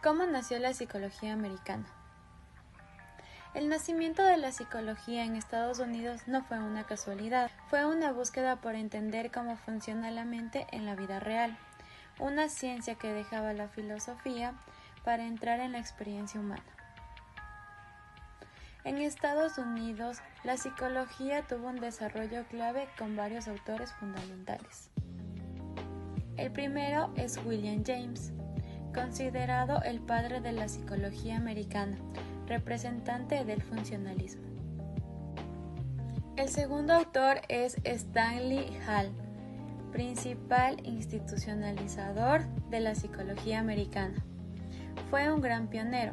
¿Cómo nació la psicología americana? El nacimiento de la psicología en Estados Unidos no fue una casualidad, fue una búsqueda por entender cómo funciona la mente en la vida real, una ciencia que dejaba la filosofía para entrar en la experiencia humana. En Estados Unidos, la psicología tuvo un desarrollo clave con varios autores fundamentales. El primero es William James, considerado el padre de la psicología americana, representante del funcionalismo. El segundo autor es Stanley Hall, principal institucionalizador de la psicología americana. Fue un gran pionero.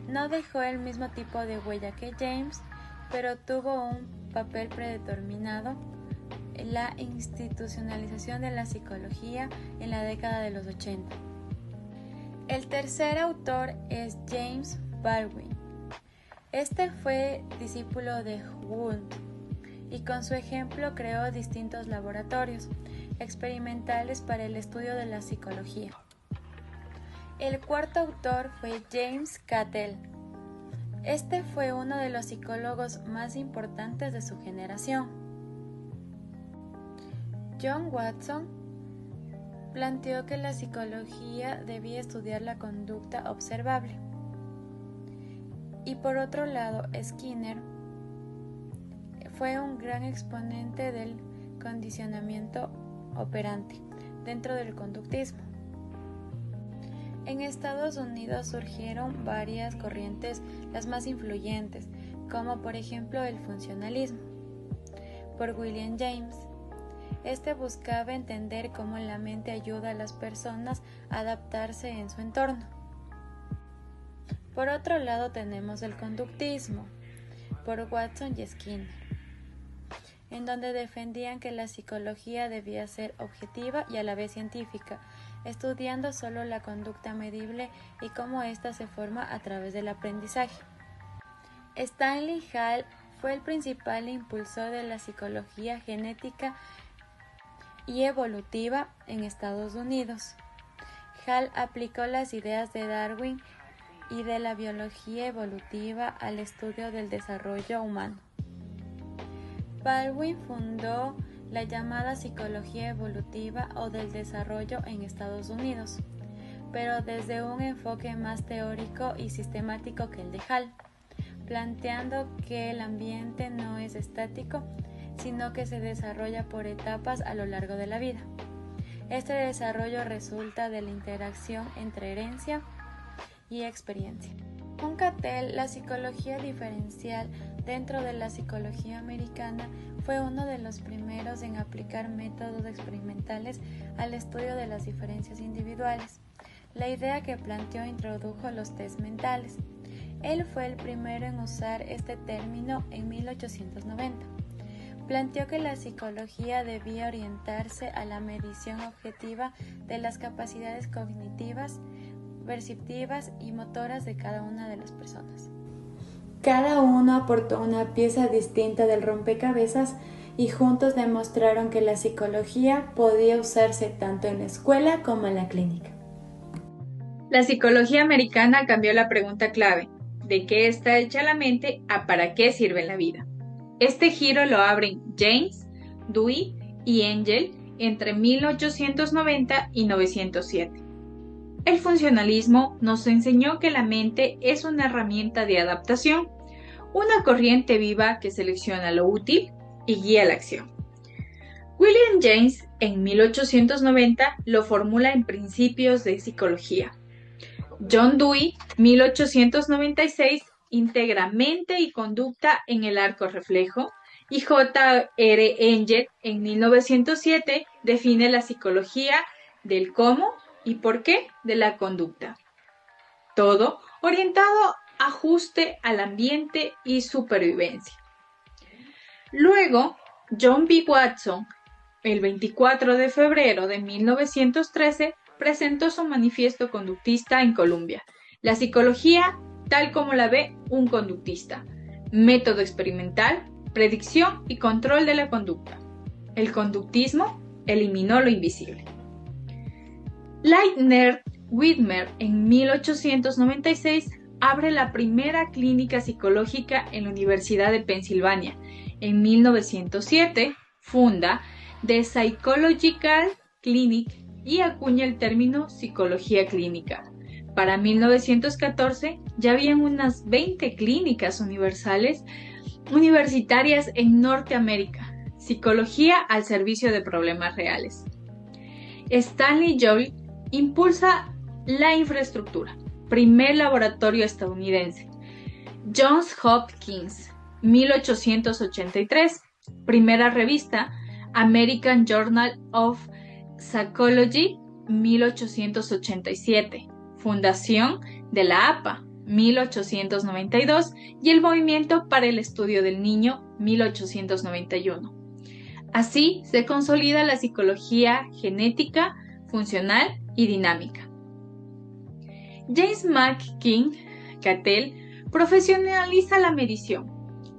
No dejó el mismo tipo de huella que James, pero tuvo un papel predeterminado en la institucionalización de la psicología en la década de los 80. El tercer autor es James Baldwin. Este fue discípulo de Wundt y con su ejemplo creó distintos laboratorios experimentales para el estudio de la psicología. El cuarto autor fue James Cattell. Este fue uno de los psicólogos más importantes de su generación. John Watson planteó que la psicología debía estudiar la conducta observable. Y por otro lado, Skinner fue un gran exponente del condicionamiento operante dentro del conductismo. En Estados Unidos surgieron varias corrientes, las más influyentes, como por ejemplo el funcionalismo, por William James. Este buscaba entender cómo la mente ayuda a las personas a adaptarse en su entorno. Por otro lado tenemos el conductismo, por Watson y Skinner, en donde defendían que la psicología debía ser objetiva y a la vez científica, estudiando solo la conducta medible y cómo ésta se forma a través del aprendizaje. Stanley Hall fue el principal impulsor de la psicología genética y evolutiva en Estados Unidos. Hall aplicó las ideas de Darwin y de la biología evolutiva al estudio del desarrollo humano. Baldwin fundó la llamada psicología evolutiva o del desarrollo en Estados Unidos, pero desde un enfoque más teórico y sistemático que el de Hall, planteando que el ambiente no es estático, sino que se desarrolla por etapas a lo largo de la vida. Este desarrollo resulta de la interacción entre herencia y experiencia. Con Cattell, la psicología diferencial dentro de la psicología americana fue uno de los primeros en aplicar métodos experimentales al estudio de las diferencias individuales. La idea que planteó introdujo los test mentales. Él fue el primero en usar este término en 1890. Planteó que la psicología debía orientarse a la medición objetiva de las capacidades cognitivas, perceptivas y motoras de cada una de las personas. Cada uno aportó una pieza distinta del rompecabezas y juntos demostraron que la psicología podía usarse tanto en la escuela como en la clínica. La psicología americana cambió la pregunta clave, ¿de qué está hecha la mente a para qué sirve la vida? Este giro lo abren James, Dewey y Engel entre 1890 y 1907. El funcionalismo nos enseñó que la mente es una herramienta de adaptación, una corriente viva que selecciona lo útil y guía la acción. William James en 1890 lo formula en Principios de Psicología. John Dewey, 1896, integra mente y conducta en el arco reflejo, y J. R. Engel en 1907 define la psicología del cómo y por qué de la conducta. Todo orientado a ajuste al ambiente y supervivencia. Luego, John B. Watson, el 24 de febrero de 1913, presentó su manifiesto conductista en Columbia. La psicología tal como la ve un conductista. Método experimental, predicción y control de la conducta. El conductismo eliminó lo invisible. Leitner Whitmer, en 1896, abre la primera clínica psicológica en la Universidad de Pensilvania. En 1907, funda The Psychological Clinic y acuña el término psicología clínica. Para 1914 ya habían unas 20 clínicas universitarias en Norteamérica, psicología al servicio de problemas reales. Stanley Joule impulsa la infraestructura, primer laboratorio estadounidense. Johns Hopkins, 1883, primera revista, American Journal of Psychology, 1887, fundación de la APA, 1892, y el Movimiento para el Estudio del Niño, 1891. Así se consolida la psicología genética, funcional y dinámica. James McKean Cattell profesionaliza la medición.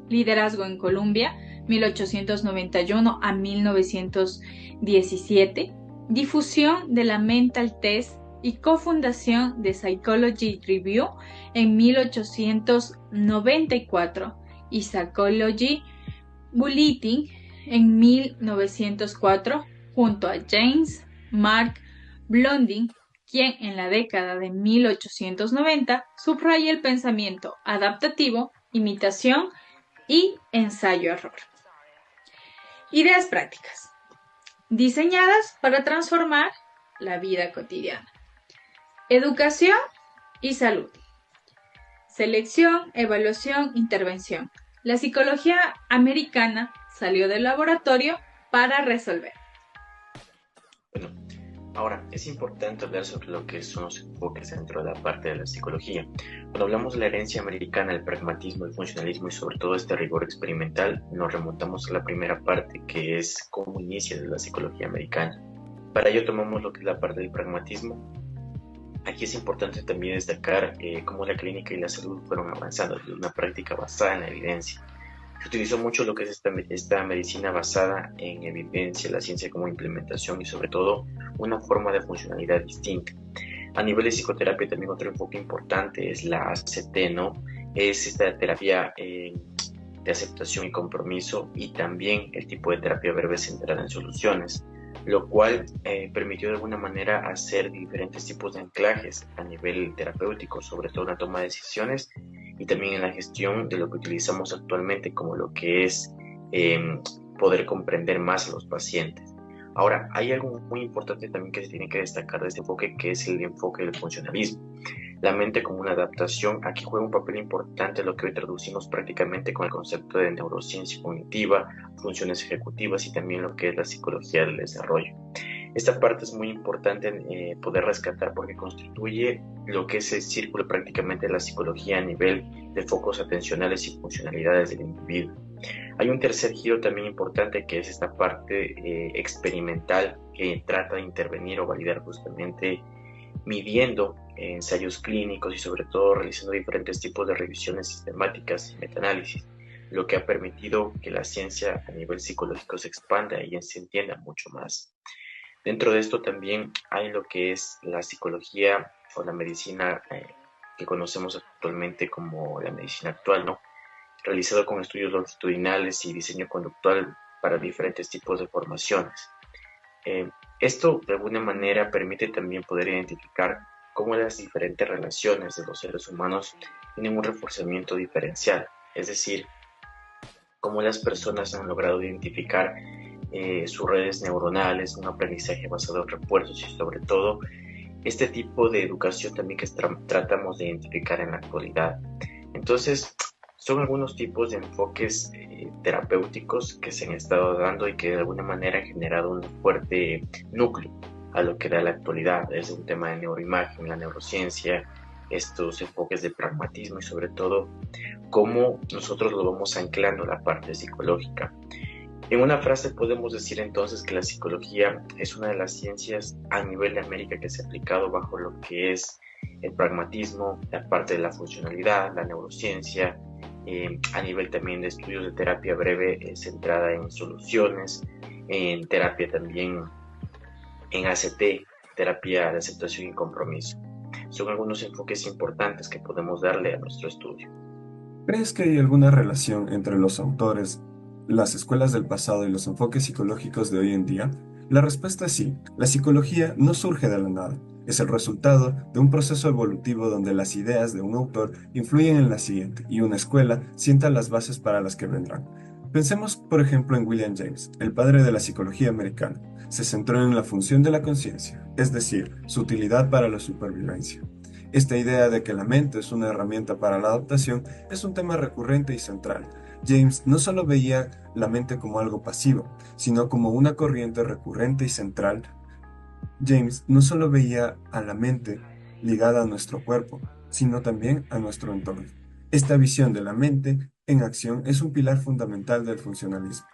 Liderazgo en Colombia, 1891 a 1917. Difusión de la Mental Test y cofundación de Psychology Review en 1894 y Psychology Bulletin en 1904, junto a James Mark Blondin, quien en la década de 1890 subraya el pensamiento adaptativo, imitación y ensayo-error. Ideas prácticas diseñadas para transformar la vida cotidiana. Educación y salud. Selección, evaluación, intervención. La psicología americana salió del laboratorio para resolver. Bueno, ahora es importante hablar sobre lo que son los enfoques dentro de la parte de la psicología. Cuando hablamos de la herencia americana, el pragmatismo, el funcionalismo y sobre todo este rigor experimental, nos remontamos a la primera parte, que es cómo inicia la psicología americana. Para ello tomamos lo que es la parte del pragmatismo. Aquí es importante también destacar cómo la clínica y la salud fueron avanzando desde una práctica basada en la evidencia. Se utilizó mucho lo que es esta medicina basada en evidencia, la ciencia como implementación y sobre todo una forma de funcionalidad distinta. A nivel de psicoterapia también otro enfoque importante es la ACT, ¿no? Es esta terapia de aceptación y compromiso, y también el tipo de terapia breve centrada en soluciones, lo cual permitió de alguna manera hacer diferentes tipos de anclajes a nivel terapéutico, sobre todo en la toma de decisiones y también en la gestión de lo que utilizamos actualmente como lo que es poder comprender más a los pacientes. Ahora, hay algo muy importante también que se tiene que destacar de este enfoque, que es el enfoque del funcionalismo. La mente como una adaptación, aquí juega un papel importante lo que hoy traducimos prácticamente con el concepto de neurociencia cognitiva, funciones ejecutivas y también lo que es la psicología del desarrollo. Esta parte es muy importante poder rescatar porque constituye lo que es el círculo prácticamente de la psicología a nivel de focos atencionales y funcionalidades del individuo. Hay un tercer giro también importante que es esta parte experimental que trata de intervenir o validar justamente midiendo ensayos clínicos y sobre todo realizando diferentes tipos de revisiones sistemáticas y metaanálisis, lo que ha permitido que la ciencia a nivel psicológico se expanda y se entienda mucho más. Dentro de esto también hay lo que es la psicología o la medicina que conocemos actualmente como la medicina actual, ¿no? Realizado con estudios longitudinales y diseño conductual para diferentes tipos de formaciones. Esto de alguna manera permite también poder identificar cómo las diferentes relaciones de los seres humanos tienen un reforzamiento diferencial, es decir, cómo las personas han logrado identificar sus redes neuronales, un aprendizaje basado en refuerzos y sobre todo este tipo de educación también que tratamos de identificar en la actualidad. Entonces, son algunos tipos de enfoques terapéuticos que se han estado dando y que de alguna manera han generado un fuerte núcleo a lo que da la actualidad. Es un tema de neuroimagen, la neurociencia, estos enfoques de pragmatismo y sobre todo cómo nosotros lo vamos anclando a la parte psicológica. En una frase podemos decir entonces que la psicología es una de las ciencias a nivel de América que se ha aplicado bajo lo que es el pragmatismo, la parte de la funcionalidad, la neurociencia, a nivel también de estudios de terapia breve centrada en soluciones, en terapia también en ACT, terapia de aceptación y compromiso. Son algunos enfoques importantes que podemos darle a nuestro estudio. ¿Crees que hay alguna relación entre los autores, las escuelas del pasado y los enfoques psicológicos de hoy en día? La respuesta es sí. La psicología no surge de la nada. Es el resultado de un proceso evolutivo donde las ideas de un autor influyen en la siguiente y una escuela sienta las bases para las que vendrán. Pensemos, por ejemplo, en William James, el padre de la psicología americana. Se centró en la función de la conciencia, es decir, su utilidad para la supervivencia. Esta idea de que la mente es una herramienta para la adaptación es un tema recurrente y central. James no solo veía la mente como algo pasivo, sino como una corriente recurrente y central. James no solo veía a la mente ligada a nuestro cuerpo, sino también a nuestro entorno. Esta visión de la mente en acción es un pilar fundamental del funcionalismo.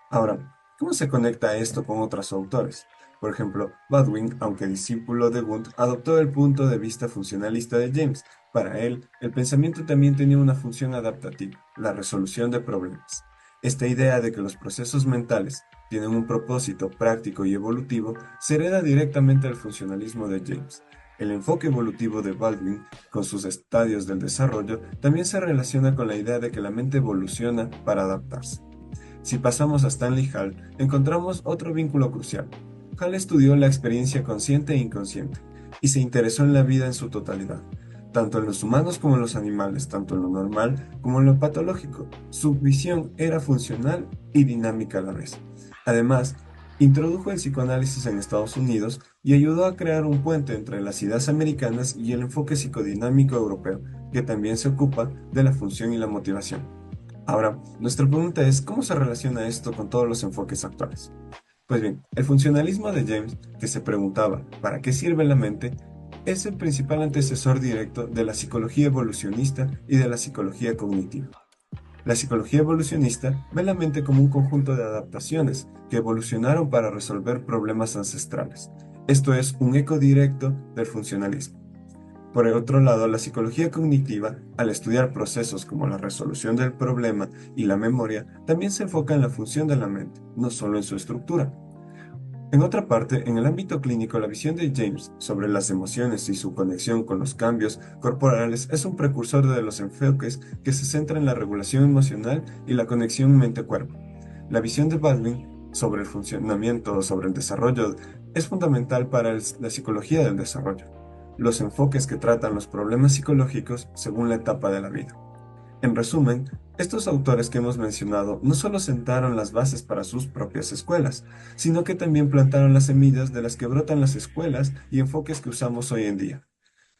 Ahora, ¿cómo se conecta esto con otros autores? Por ejemplo, Baldwin, aunque discípulo de Wundt, adoptó el punto de vista funcionalista de James. Para él, el pensamiento también tenía una función adaptativa, la resolución de problemas. Esta idea de que los procesos mentales tienen un propósito práctico y evolutivo se hereda directamente al funcionalismo de James. El enfoque evolutivo de Baldwin, con sus estadios del desarrollo, también se relaciona con la idea de que la mente evoluciona para adaptarse. Si pasamos a Stanley Hall, encontramos otro vínculo crucial. Hall estudió la experiencia consciente e inconsciente y se interesó en la vida en su totalidad, tanto en los humanos como en los animales, tanto en lo normal como en lo patológico. Su visión era funcional y dinámica a la vez. Además, introdujo el psicoanálisis en Estados Unidos y ayudó a crear un puente entre las ideas americanas y el enfoque psicodinámico europeo, que también se ocupa de la función y la motivación. Ahora, nuestra pregunta es, ¿cómo se relaciona esto con todos los enfoques actuales? Pues bien, el funcionalismo de James, que se preguntaba ¿para qué sirve la mente?, es el principal antecesor directo de la psicología evolucionista y de la psicología cognitiva. La psicología evolucionista ve la mente como un conjunto de adaptaciones que evolucionaron para resolver problemas ancestrales. Esto es un eco directo del funcionalismo. Por el otro lado, la psicología cognitiva, al estudiar procesos como la resolución del problema y la memoria, también se enfoca en la función de la mente, no solo en su estructura. En otra parte, en el ámbito clínico, la visión de James sobre las emociones y su conexión con los cambios corporales es un precursor de los enfoques que se centran en la regulación emocional y la conexión mente-cuerpo. La visión de Baldwin sobre el funcionamiento o sobre el desarrollo es fundamental para la psicología del desarrollo. Los enfoques que tratan los problemas psicológicos según la etapa de la vida. En resumen, estos autores que hemos mencionado no solo sentaron las bases para sus propias escuelas, sino que también plantaron las semillas de las que brotan las escuelas y enfoques que usamos hoy en día.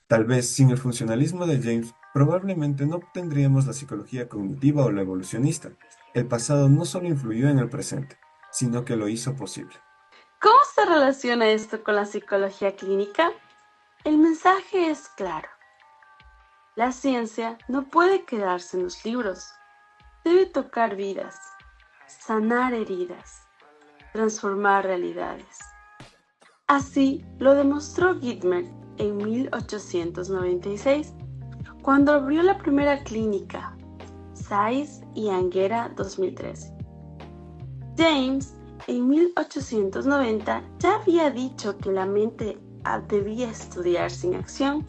Tal vez sin el funcionalismo de James, probablemente no obtendríamos la psicología cognitiva o la evolucionista. El pasado no solo influyó en el presente, sino que lo hizo posible. ¿Cómo se relaciona esto con la psicología clínica? El mensaje es claro. La ciencia no puede quedarse en los libros. Debe tocar vidas, sanar heridas, transformar realidades. Así lo demostró Gitmer en 1896, cuando abrió la primera clínica, Sais y Anguera 2013. James, en 1890, ya había dicho que la mente debía estudiar sin acción.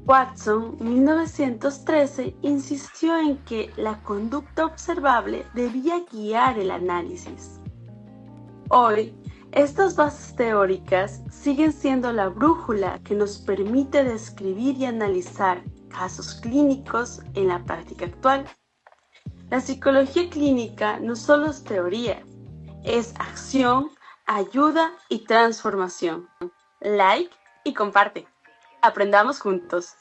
Watson, 1913, insistió en que la conducta observable debía guiar el análisis. Hoy, estas bases teóricas siguen siendo la brújula que nos permite describir y analizar casos clínicos en la práctica actual. La psicología clínica no solo es teoría, es acción, ayuda y transformación. Like y comparte. Aprendamos juntos.